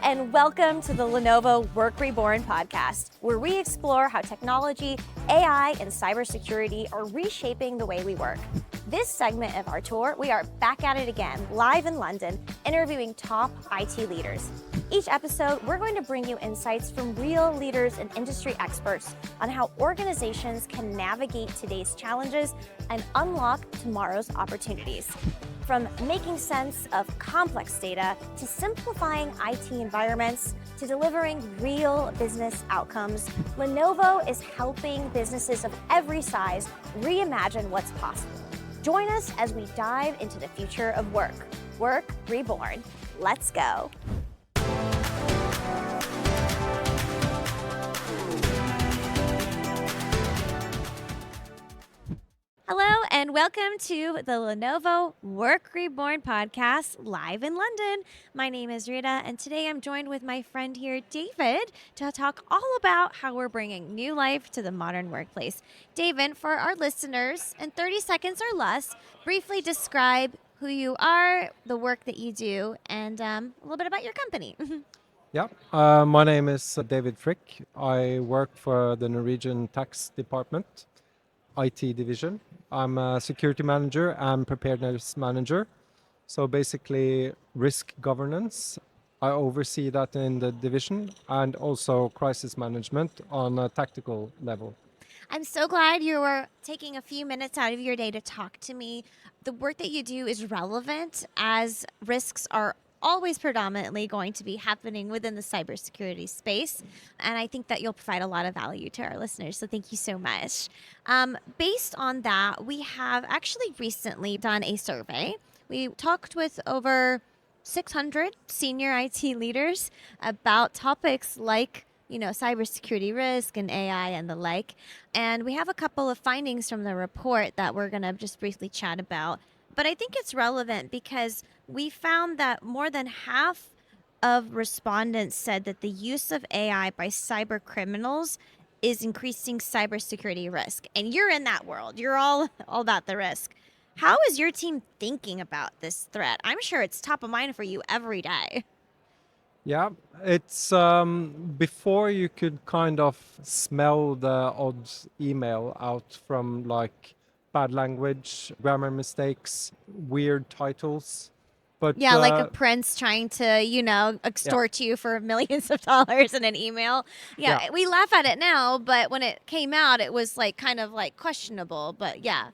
and welcome to the Lenovo Work Reborn podcast, where we explore how technology, AI, and cybersecurity are reshaping the way we work. This segment of our tour, we are back at it again, live in London, interviewing top IT leaders. Each episode, we're going to bring you insights from real leaders and industry experts on how organizations can navigate today's challenges and unlock tomorrow's opportunities. From making sense of complex data, to simplifying IT environments, to delivering real business outcomes, Lenovo is helping businesses of every size reimagine what's possible. Join us as we dive into the future of work. Work Reborn. Let's go. Hello and welcome to the Lenovo Work Reborn podcast live in London. My name is Rita and today I'm joined with my friend here, David, to talk all about how we're bringing new life to the modern workplace. David, for our listeners, in 30 seconds or less, briefly describe who you are, the work that you do, and a little bit about your company. My name is David Frich. I work for the Norwegian Tax Department, IT division. I'm a security manager and preparedness manager. So basically risk governance. I oversee that in the division and also crisis management on a tactical level. I'm so glad you were taking a few minutes out of your day to talk to me. The work that you do is relevant as risks are always predominantly going to be happening within the cybersecurity space. And I think that you'll provide a lot of value to our listeners. So thank you so much. Based on that, we have actually recently done a survey. We talked with over 600 senior IT leaders about topics like cybersecurity risk and AI and the like. And we have a couple of findings from the report that we're going to just briefly chat about. But I think it's relevant because we found that more than half of respondents said that the use of AI by cybercriminals is increasing cybersecurity risk. And you're in that world. You're all about the risk. How is your team thinking about this threat? I'm sure it's top of mind for you every day. Yeah, it's before you could kind of smell the odd email out from like bad language, grammar mistakes, weird titles. But yeah, like a prince trying to, extort you for millions of dollars in an email. Yeah, we laugh at it now, but when it came out, it was like kind of like questionable, but yeah.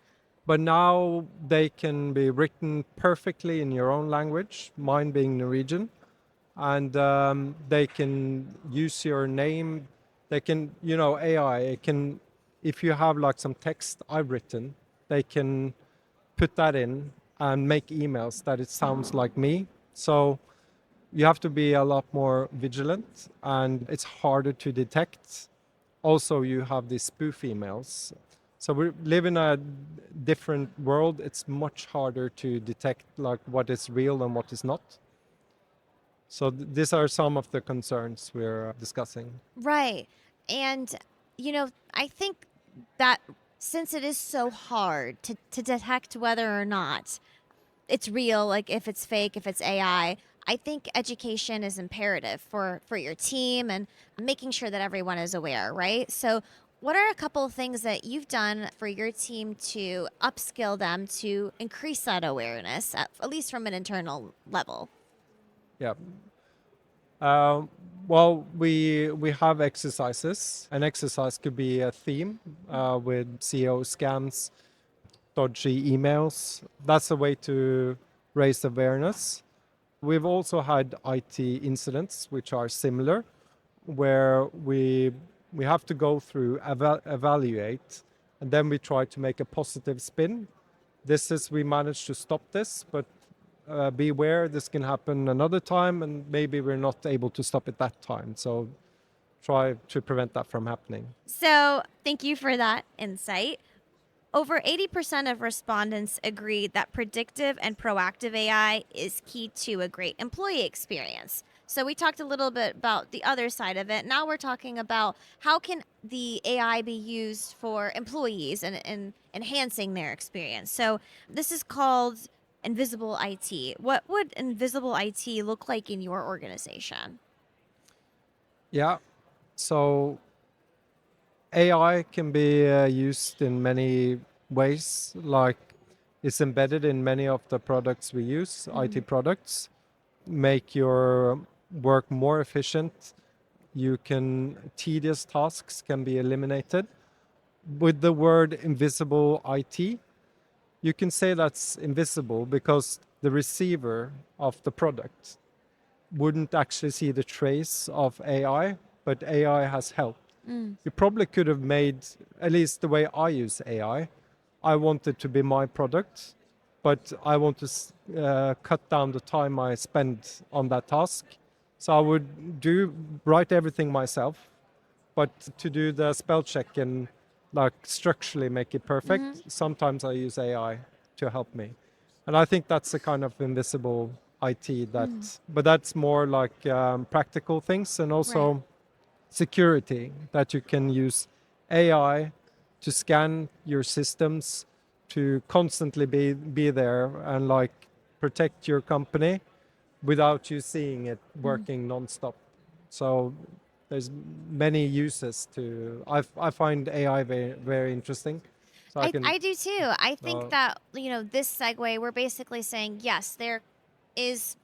But now they can be written perfectly in your own language, mine being Norwegian. And they can use your name. They can, AI, it can, if you have like some text I've written, they can put that in and make emails that it sounds like me. So you have to be a lot more vigilant and it's harder to detect. Also, you have these spoof emails. So we live in a different world. It's much harder to detect like what is real and what is not. So these are some of the concerns we're discussing. Right. And, I think that since it is so hard to detect whether or not it's real, like if it's fake, if it's AI, I think education is imperative for your team and making sure that everyone is aware, right? So what are a couple of things that you've done for your team to upskill them to increase that awareness, at least from an internal level? Yeah. We have exercises. An exercise could be a theme with CEO scams, dodgy emails. That's a way to raise awareness. We've also had IT incidents which are similar, where we have to go through, evaluate, and then we try to make a positive spin. We managed to stop this, but beware, this can happen another time, and maybe we're not able to stop it that time. So try to prevent that from happening. So thank you for that insight. Over 80% of respondents agreed that predictive and proactive AI is key to a great employee experience. So we talked a little bit about the other side of it. Now we're talking about how can the AI be used for employees and enhancing their experience. So this is called invisible IT. What would invisible IT look like in your organization? Yeah. So AI can be used in many ways, like it's embedded in many of the products we use, IT products, make your work more efficient. Tedious tasks can be eliminated. With the word invisible IT, you can say that's invisible because the receiver of the product wouldn't actually see the trace of AI, but AI has helped. You probably could have made, at least the way I use AI, I want it to be my product, but I want to cut down the time I spend on that task. So I would write everything myself, but to do the spell check and like structurally make it perfect, sometimes I use AI to help me. And I think that's a kind of invisible IT but that's more like practical things and Right. also security, that you can use AI to scan your systems to constantly be there and like protect your company without you seeing it working nonstop. So there's many uses to. I find AI very interesting. So I can. I do too. I think Uh, that, this segue, we're basically saying, yes, there is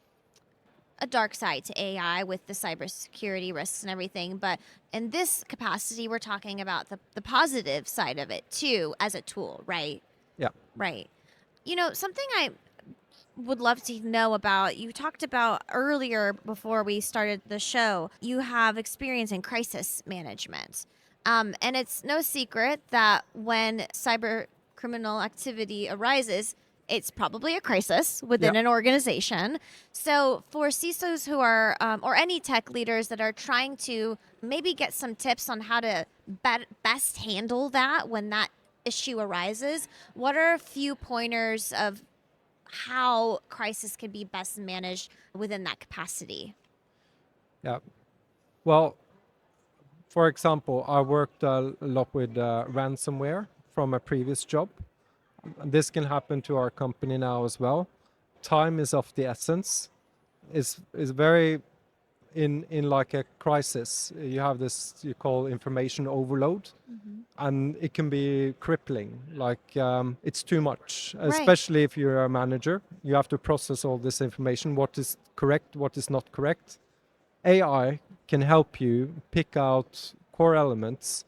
a dark side to AI with the cybersecurity risks and everything. But in this capacity, we're talking about the positive side of it too as a tool, right? yeah. Right. Something I would love to know about, you talked about earlier before we started the show, you have experience in crisis management. And it's no secret that when cyber criminal activity arises, it's probably a crisis Yeah. within an organization. So, for CISOs who are, or any tech leaders that are trying to maybe get some tips on how to best handle that when that issue arises, what are a few pointers of how crisis can be best managed within that capacity? Yeah. Well, for example, I worked a lot with ransomware from a previous job. This can happen to our company now as well. Time is of the essence. Is very in like a crisis. You have this you call information overload, and it can be crippling. Like it's too much, Right. especially if you're a manager. You have to process all this information. What is correct? What is not correct? AI can help you pick out core elements,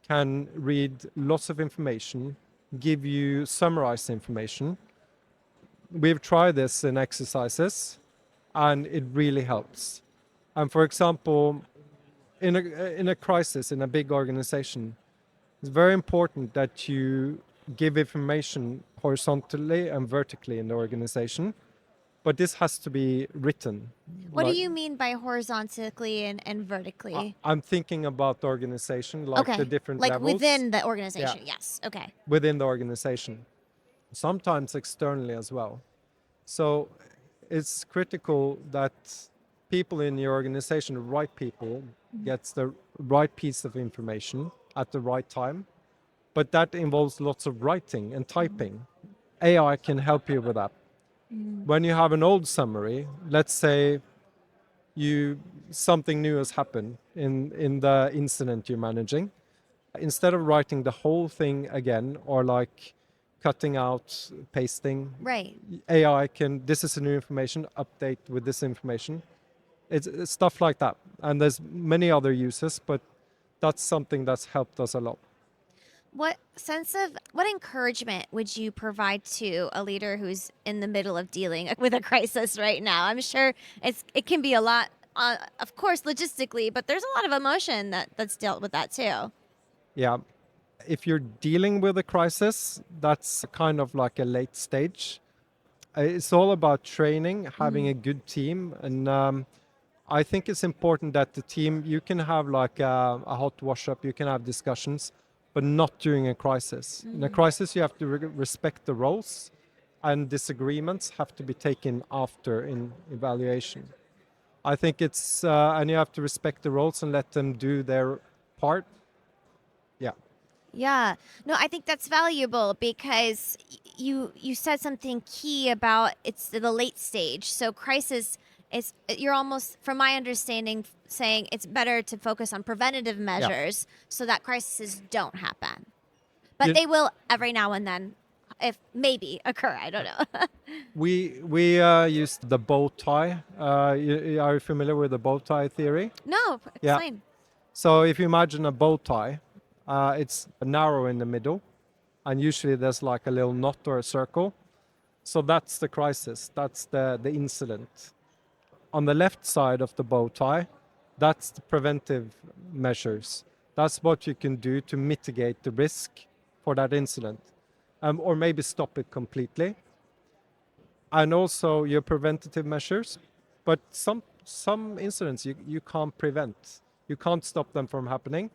can read lots of information, give you summarized information. We've tried this in exercises, and it really helps. And for example, in a crisis in a big organization, it's very important that you give information horizontally and vertically in the organization, but this has to be written. What do Like you mean by horizontally and vertically? I'm thinking about the organization, like the Okay. different Like levels. within the Yeah, organization. Yes. Okay. within the organization, sometimes externally as well. So it's critical that people in your organization, the right people, gets the right piece of information at the right time. But that involves lots of writing and typing. AI can help you with that. When you have an old summary, let's say you something new has happened in the incident you're managing, instead of writing the whole thing again or like cutting out, pasting, Right. AI can, this is a new information, update with this information. It's stuff like that. And there's many other uses, but that's something that's helped us a lot. What encouragement would you provide to a leader who's in the middle of dealing with a crisis right now? I'm sure it can be a lot, of course, logistically, but there's a lot of emotion that's dealt with that too. Yeah. If you're dealing with a crisis, that's kind of like a late stage. It's all about training, having a good team. And I think it's important that the team, you can have like a hot wash up, you can have discussions, but not during a crisis. In a crisis, you have to respect the roles, and disagreements have to be taken after in evaluation. I think and you have to respect the roles and let them do their part. Yeah. Yeah. No, I think that's valuable because you said something key about it's the late stage. So crisis you're almost, from my understanding, saying it's better to focus on preventative measures so that crises don't happen. But You- they will every now and then, if maybe occur. I don't know. We used the bow tie. Are you familiar with the bow tie theory? No, Yeah. explain. So if you imagine a bow tie, it's narrow in the middle, and usually there's like a little knot or a circle. So that's the crisis. That's the incident. On the left side of the bow tie, that's the preventive measures. That's what you can do to mitigate the risk for that incident, or maybe stop it completely. And also your preventative measures. But some incidents you can't prevent. You can't stop them from happening.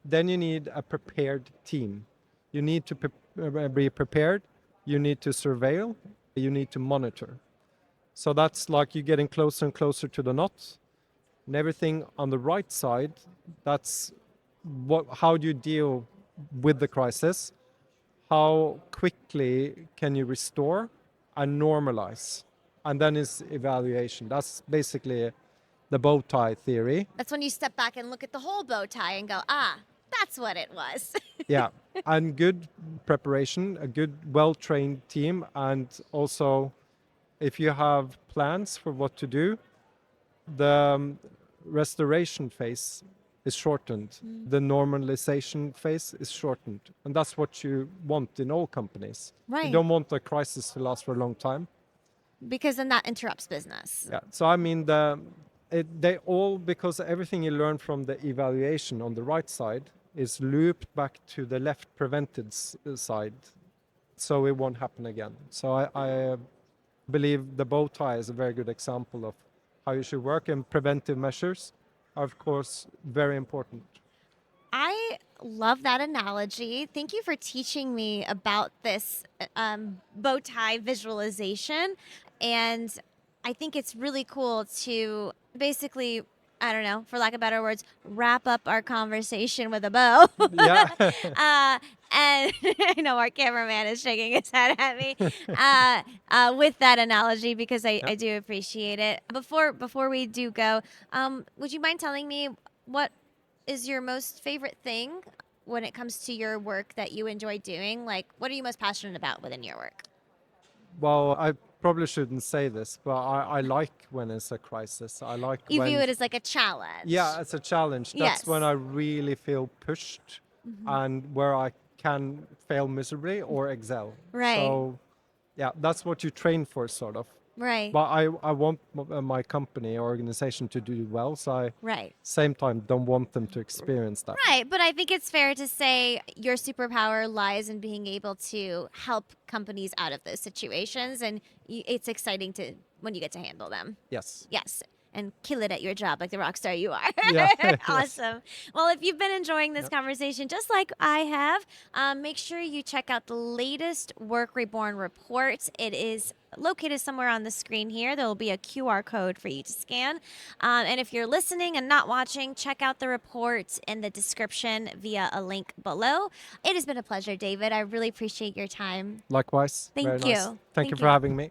Then you need a prepared team. You need to be prepared. You need to surveil. You need to monitor. So that's like you're getting closer and closer to the knot. And everything on the right side, that's how do you deal with the crisis? How quickly can you restore and normalize? And then is evaluation. That's basically the bow tie theory. That's when you step back and look at the whole bow tie and go, that's what it was. Yeah, and good preparation, a good, well-trained team, and also if you have plans for what to do, the restoration phase is shortened. The normalization phase is shortened, and that's what you want in all companies. Right. You don't want a crisis to last for a long time. Because then that interrupts business. Yeah. So I mean, because everything you learn from the evaluation on the right side is looped back to the left prevented side, so it won't happen again. So I believe the bow tie is a very good example of how you should work, and preventive measures are, of course, very important. I love that analogy. Thank you for teaching me about this bow tie visualization. And I think it's really cool to basically, I don't know, for lack of better words, wrap up our conversation with a bow. Yeah. And I know our cameraman is shaking his head at me with that analogy, because I do appreciate it. Before we do go, would you mind telling me what is your most favorite thing when it comes to your work that you enjoy doing? Like, what are you most passionate about within your work? Well, I probably shouldn't say this, but I like when it's a crisis. I like You when view it as like a challenge. Yeah, it's a challenge. That's Yes. when I really feel pushed and where I can fail miserably or excel. Right. So, yeah, that's what you train for, sort of. Right. But I want my company or organization to do well, so I, Right. same time, don't want them to experience that. Right, but I think it's fair to say your superpower lies in being able to help companies out of those situations, and it's exciting when you get to handle them. Yes. Yes, and kill it at your job like the rock star you are. Yeah. Yes. Awesome. Well, if you've been enjoying this conversation just like I have, make sure you check out the latest Work Reborn report. It is located somewhere on the screen here. There will be a QR code for you to scan. And if you're listening and not watching, check out the report in the description via a link below. It has been a pleasure, David. I really appreciate your time. Likewise. Thank Very you. nice. Thank Thank you for you. having me.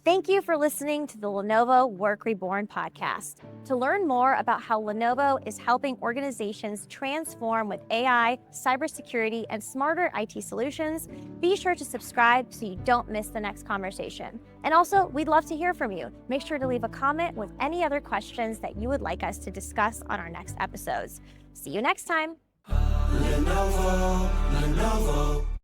Thank you for listening to the Lenovo Work Reborn podcast. To learn more about how Lenovo is helping organizations transform with AI, cybersecurity, and smarter IT solutions, be sure to subscribe so you don't miss the next conversation. And also, we'd love to hear from you. Make sure to leave a comment with any other questions that you would like us to discuss on our next episodes. See you next time. Lenovo.